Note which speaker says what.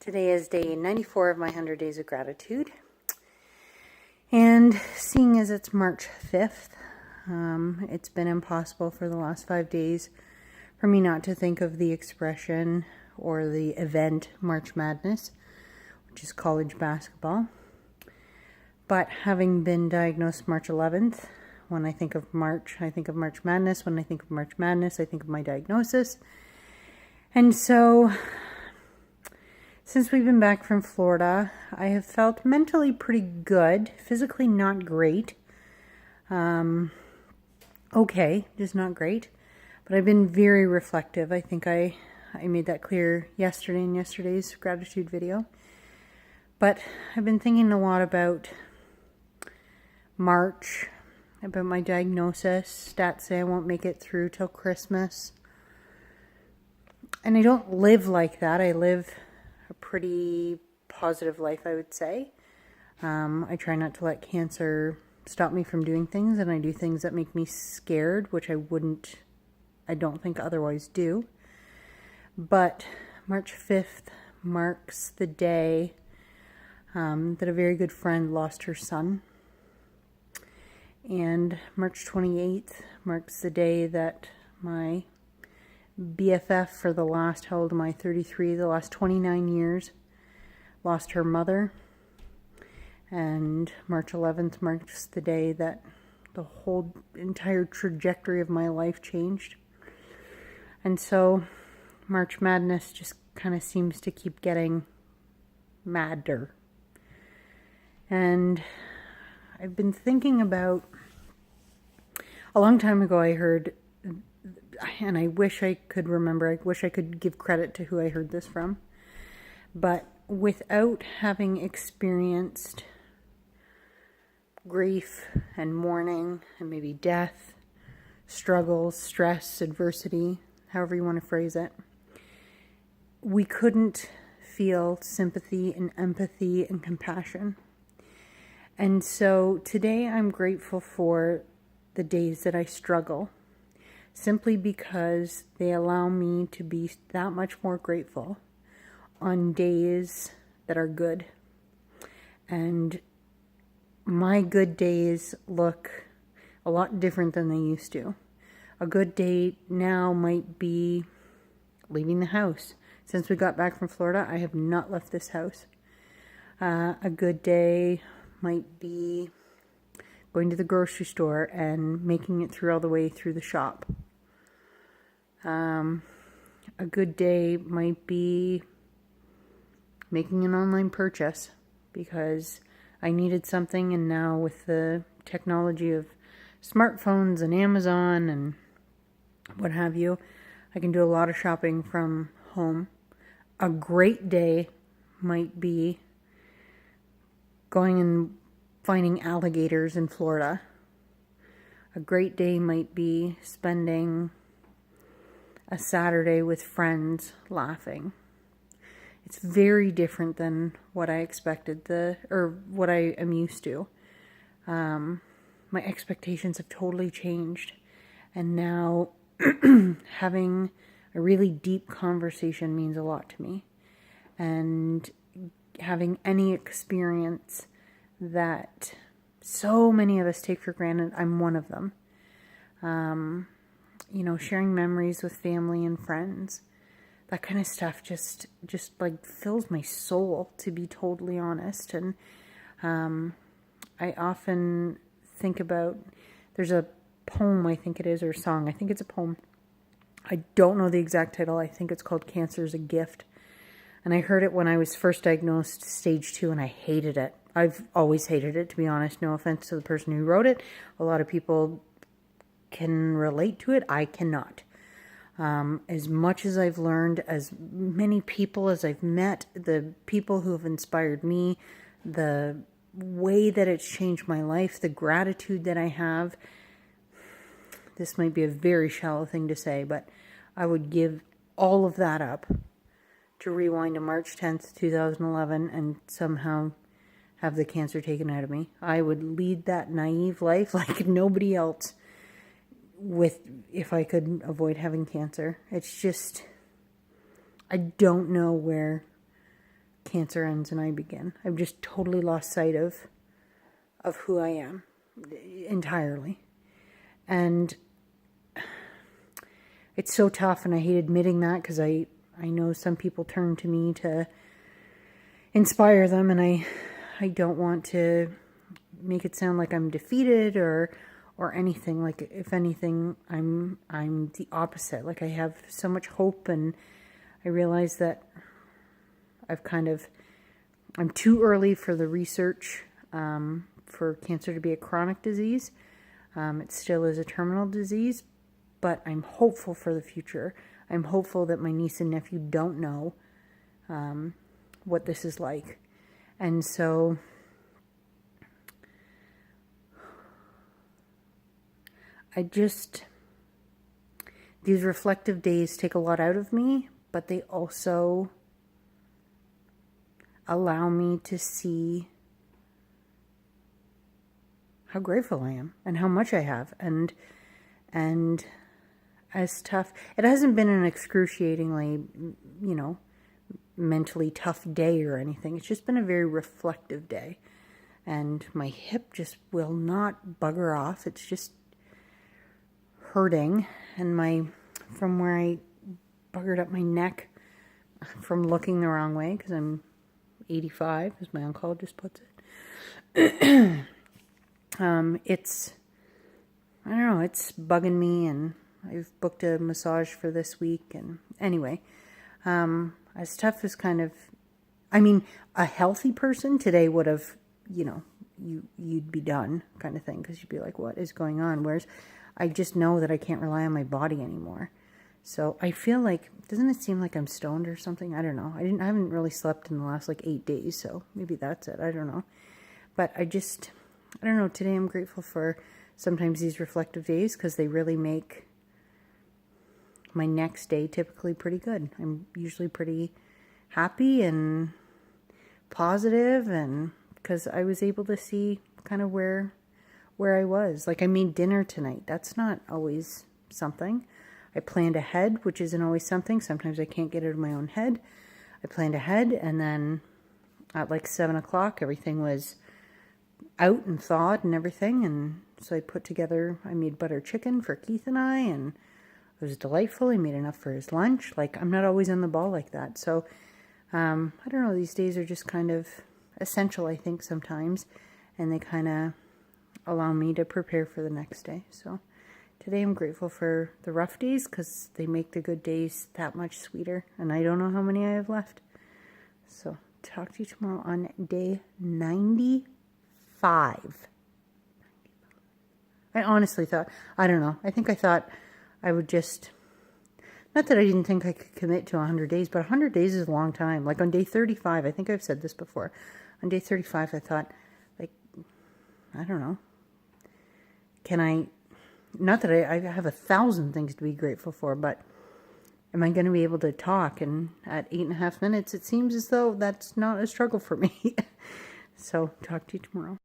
Speaker 1: Today is day 94 of my 100 Days of Gratitude. And seeing as it's March 5th, it's been impossible for the last 5 days for me not to think of the expression or the event March Madness, which is college basketball. But having been diagnosed March 11th, when I think of March, I think of March Madness. When I think of March Madness, I think of my diagnosis. And so, since we've been back from Florida, I have felt mentally pretty good, physically not great. Okay, just not great. But I've been very reflective. I think I made that clear yesterday in yesterday's gratitude video. But I've been thinking a lot about March, about my diagnosis. Stats say I won't make it through till Christmas. And I don't live like that. I live a pretty positive life, I would say. I try not to let cancer stop me from doing things, and I do things that make me scared, which I don't think otherwise do. But March 5th marks the day that a very good friend lost her son. And March 28th marks the day that my BFF for the last, how old am I, 33, the last 29 years, lost her mother. And March 11th marks the day that the whole entire trajectory of my life changed. And so March Madness just kind of seems to keep getting madder. And I've been thinking about, a long time ago I heard, and I wish I could remember, I wish I could give credit to who I heard this from, but without having experienced grief and mourning and maybe death, struggles, stress, adversity, however you want to phrase it, we couldn't feel sympathy and empathy and compassion. And so today I'm grateful for the days that I struggle, simply because they allow me to be that much more grateful on days that are good. And my good days look a lot different than they used to. A good day now might be leaving the house. Since we got back from Florida, I have not left this house. A good day might be going to the grocery store and making it through all the way through the shop. A good day might be making an online purchase because I needed something, and now with the technology of smartphones and Amazon and what have you, I can do a lot of shopping from home. A great day might be going and finding alligators in Florida. A great day might be spending a Saturday with friends laughing. It's very different than what I expected, or what I am used to. My expectations have totally changed. And now having a really deep conversation means a lot to me. And having any experience that so many of us take for granted, I'm one of them. Sharing memories with family and friends, that kind of stuff just like fills my soul, to be totally honest. And I often think about, there's a poem, I think it is, or song, I think it's a poem. I don't know the exact title. I think it's called Cancer is a Gift. And I heard it when I was first diagnosed stage 2, and I hated it. I've always hated it, to be honest. No offense to the person who wrote it. A lot of people can relate to it. I cannot. As much as I've learned, as many people as I've met, the people who have inspired me, the way that it's changed my life, the gratitude that I have, this might be a very shallow thing to say, but I would give all of that up to rewind to March 10th, 2011, and somehow have the cancer taken out of me. I would lead that naive life like nobody else, if I could avoid having cancer. It's just, I don't know where cancer ends and I begin. I've just totally lost sight of who I am entirely. And it's so tough, and I hate admitting that because I know some people turn to me to inspire them, and I don't want to make it sound like I'm defeated or anything. Like, if anything, I'm the opposite. Like, I have so much hope, and I realize that I'm too early for the research for cancer to be a chronic disease. It still is a terminal disease, but I'm hopeful for the future. I'm hopeful that my niece and nephew don't know what this is like. And so these reflective days take a lot out of me, but they also allow me to see how grateful I am and how much I have. And as tough, it hasn't been an excruciatingly, mentally tough day or anything. It's just been a very reflective day. And my hip just will not bugger off. It's just hurting. And from where I buggered up my neck from looking the wrong way, because I'm 85, as my oncologist puts it. I don't know, it's bugging me, and I've booked a massage for this week. And anyway, as tough as a healthy person today would have, you'd be done kind of thing, because you'd be like, what is going on? Whereas I just know that I can't rely on my body anymore. So I feel like, doesn't it seem like I'm stoned or something? I don't know. I haven't really slept in the last 8 days, so maybe that's it. I don't know. But I don't know. Today I'm grateful for sometimes these reflective days, because they really make my next day typically pretty good. I'm usually pretty happy and positive, and because I was able to see kind of where I was. Like, I made dinner tonight. That's not always something. I planned ahead, which isn't always something. Sometimes I can't get out of my own head. I planned ahead, and then at 7 o'clock, everything was out and thawed and everything. And so I made butter chicken for Keith and I, and it was delightful. He made enough for his lunch. I'm not always on the ball like that. So, I don't know, these days are just kind of essential, I think, sometimes. And they kind of allow me to prepare for the next day. So today I'm grateful for the rough days, because they make the good days that much sweeter. And I don't know how many I have left. So talk to you tomorrow on day 95. I honestly thought, I don't know, I think I thought I would just, not that I didn't think I could commit to 100 days, but 100 days is a long time. Like on day 35, I think I've said this before. On day 35, I thought, I don't know, not that I have 1,000 things to be grateful for, but am I going to be able to talk? And at 8.5 minutes, it seems as though that's not a struggle for me. So talk to you tomorrow.